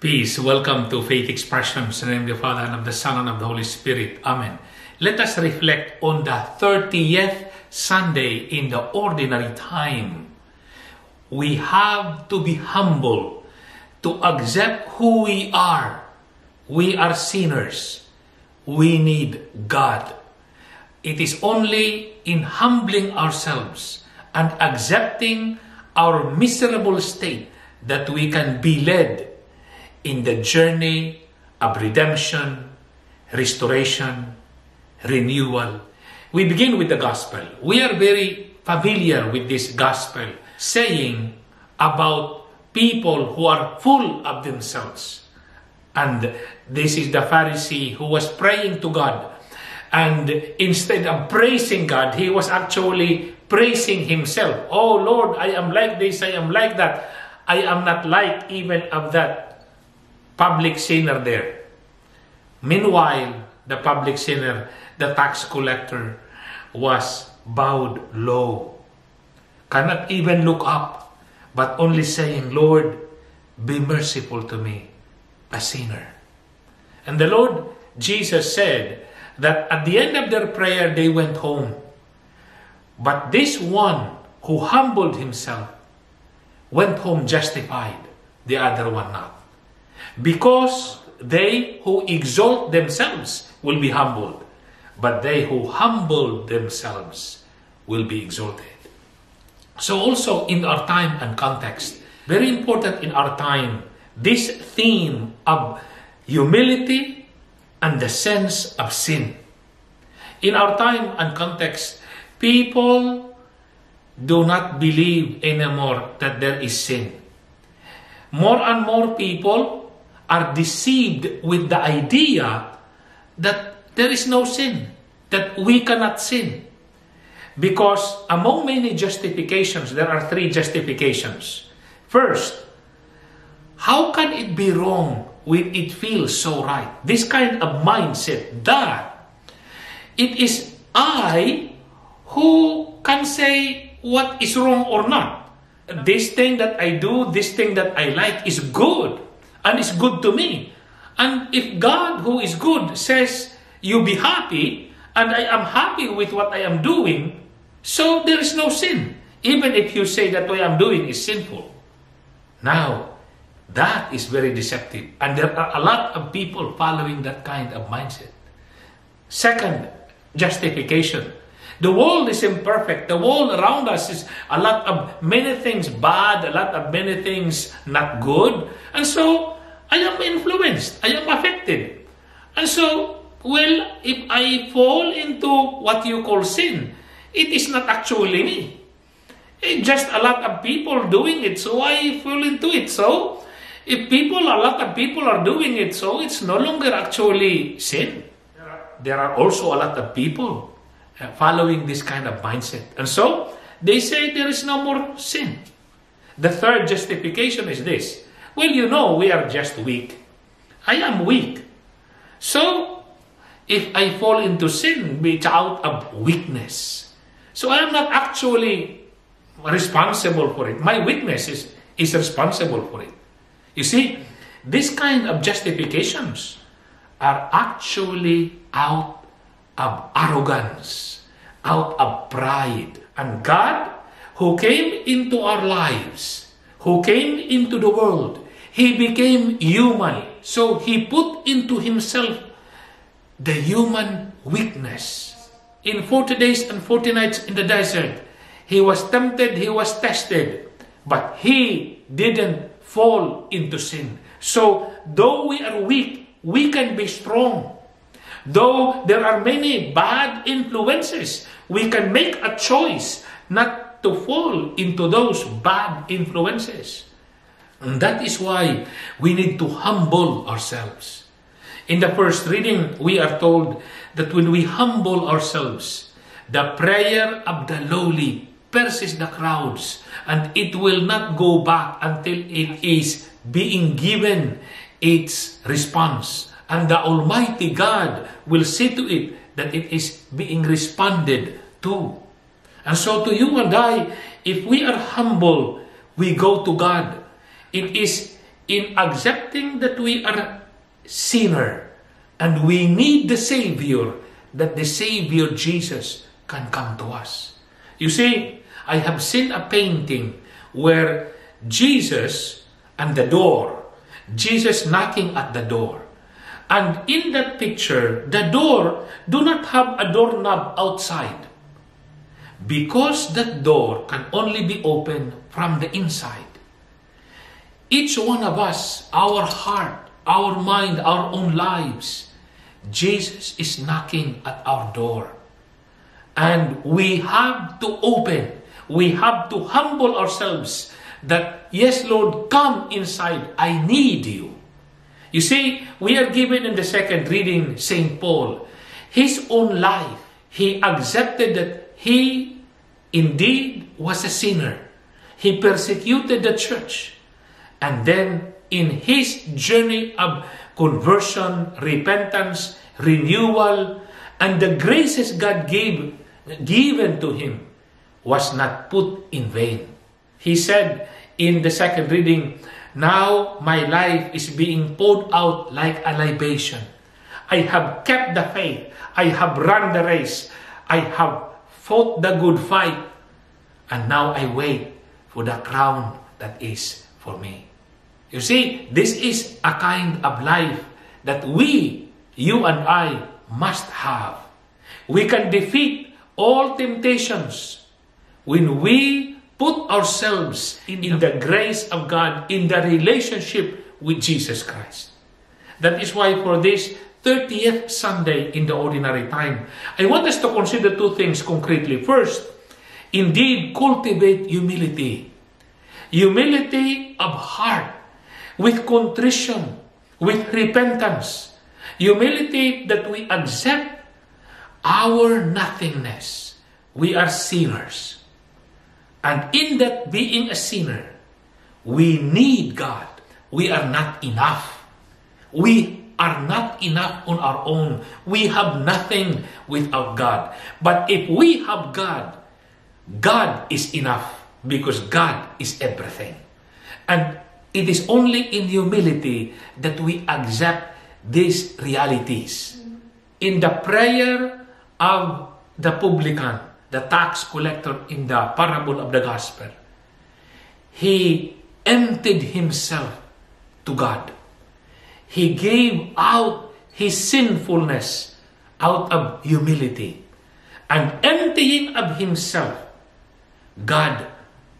Peace. Welcome to Faith Expressions. In the name of the Father, and of the Son, and of the Holy Spirit. Amen. Let us reflect on the 30th Sunday in the ordinary time. We have to be humble, to accept who we are. We are sinners. We need God. It is only in humbling ourselves and accepting our miserable state that we can be led in the journey of redemption, restoration, renewal. We begin with the gospel. We are very familiar with this gospel, saying about people who are full of themselves. And this is the Pharisee who was praying to God. And instead of praising God, he was actually praising himself. Oh Lord, I am like this, I am like that. I am not like even of that public sinner there. Meanwhile, the public sinner, the tax collector, was bowed low, cannot even look up, but only saying, Lord, be merciful to me, a sinner. And the Lord Jesus said that at the end of their prayer, they went home. But this one who humbled himself went home justified, the other one not. Because they who exalt themselves will be humbled, but they who humble themselves will be exalted. So also in our time and context, very important in our time, this theme of humility and the sense of sin. In our time and context, people do not believe anymore that there is sin. More and more people are deceived with the idea that there is no sin, that we cannot sin. Because among many justifications, there are three justifications. First, how can it be wrong when it feels so right? This kind of mindset that it is I who can say what is wrong or not. This thing that I do, this thing that I like is good. And it's good to me. And if God, who is good, says, you be happy, and I am happy with what I am doing, so there is no sin. Even if you say that what I am doing is sinful. Now, that is very deceptive. And there are a lot of people following that kind of mindset. Second, justification. The world is imperfect. The world around us is a lot of many things bad, a lot of many things not good. And so, I am influenced. I am affected. And so, well, if I fall into what you call sin, it is not actually me. It's just a lot of people doing it, so I fall into it. So, if a lot of people are doing it, so it's no longer actually sin. There are also a lot of people following this kind of mindset. And so, they say there is no more sin. The third justification is this. Well, you know, we are just weak. I am weak. So, if I fall into sin, it's out of weakness. So, I am not actually responsible for it. My weakness is responsible for it. You see, this kind of justifications are actually out of arrogance, out of pride. And God, who came into our lives, who came into the world, He became human. So He put into Himself the human weakness. In 40 days and 40 nights in the desert, He was tempted, He was tested, but He didn't fall into sin. So, though we are weak, we can be strong. Though there are many bad influences, we can make a choice not to fall into those bad influences. And that is why we need to humble ourselves. In the first reading, we are told that when we humble ourselves, the prayer of the lowly pierces the crowds, and it will not go back until it is being given its response. And the Almighty God will see to it that it is being responded to. And so to you and I, if we are humble, we go to God. It is in accepting that we are sinner and we need the Savior, that the Savior Jesus can come to us. You see, I have seen a painting where Jesus and the door, Jesus knocking at the door. And in that picture, the door do not have a doorknob outside, because that door can only be opened from the inside. Each one of us, our heart, our mind, our own lives, Jesus is knocking at our door. And we have to open. We have to humble ourselves that, yes, Lord, come inside. I need you. You see, we are given in the second reading, St. Paul, his own life. He accepted that he indeed was a sinner. He persecuted the church. And then in his journey of conversion, repentance, renewal, and the graces God given to him was not put in vain. He said in the second reading, now my life is being poured out like a libation. I have kept the faith. I have run the race. I have fought the good fight. And now I wait for the crown that is for me. You see, this is a kind of life that we, you and I, must have. We can defeat all temptations when we put ourselves in the grace of God, in the relationship with Jesus Christ. That is why for this 30th Sunday in the ordinary time, I want us to consider two things concretely. First, indeed, cultivate humility. Humility of heart, with contrition, with repentance. Humility that we accept our nothingness. We are sinners. And in that being a sinner, we need God. We are not enough. We are not enough on our own. We have nothing without God. But if we have God, God is enough, because God is everything. And it is only in humility that we accept these realities. In the prayer of the publican, the tax collector in the parable of the gospel, he emptied himself to God. He gave out his sinfulness out of humility. And emptying of himself, God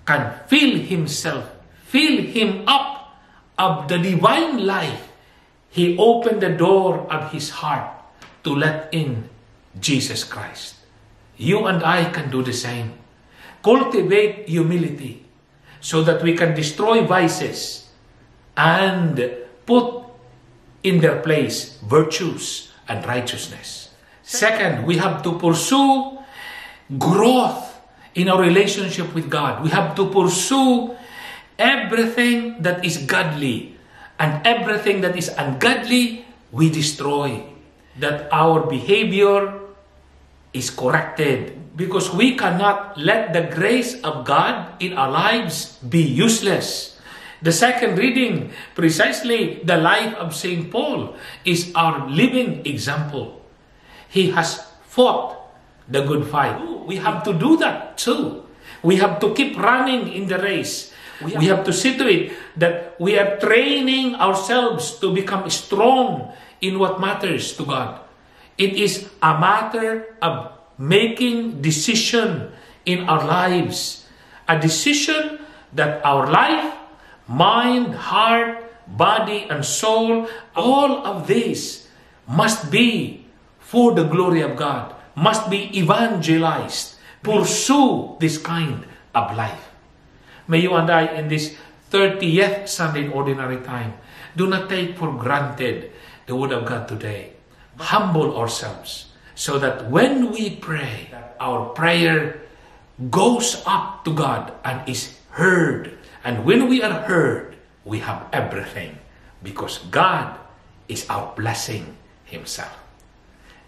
can fill him up of the divine life. He opened the door of his heart to let in Jesus Christ. You and I can do the same. Cultivate humility so that we can destroy vices and put in their place virtues and righteousness. Second, we have to pursue growth in our relationship with God. We have to pursue everything that is godly, and everything that is ungodly, we destroy. That our behavior is corrected, because we cannot let the grace of God in our lives be useless. The second reading, precisely the life of St. Paul, is our living example. He has fought the good fight. We have to do that too. We have to keep running in the race. We have to see to it that we are training ourselves to become strong in what matters to God. It is a matter of making decision in our lives. A decision that our life, mind, heart, body, and soul, all of this must be for the glory of God, must be evangelized. Pursue this kind of life. May you and I, in this 30th Sunday in Ordinary Time, do not take for granted the Word of God today. Humble ourselves so that when we pray, our prayer goes up to God and is heard. And when we are heard, we have everything, because God is our blessing Himself.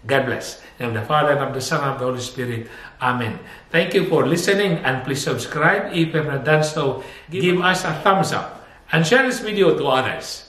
God bless. In the name of the Father, and of the Son, and of the Holy Spirit. Amen. Thank you for listening, and please subscribe if you have not done so. Give us a thumbs up and share this video to others.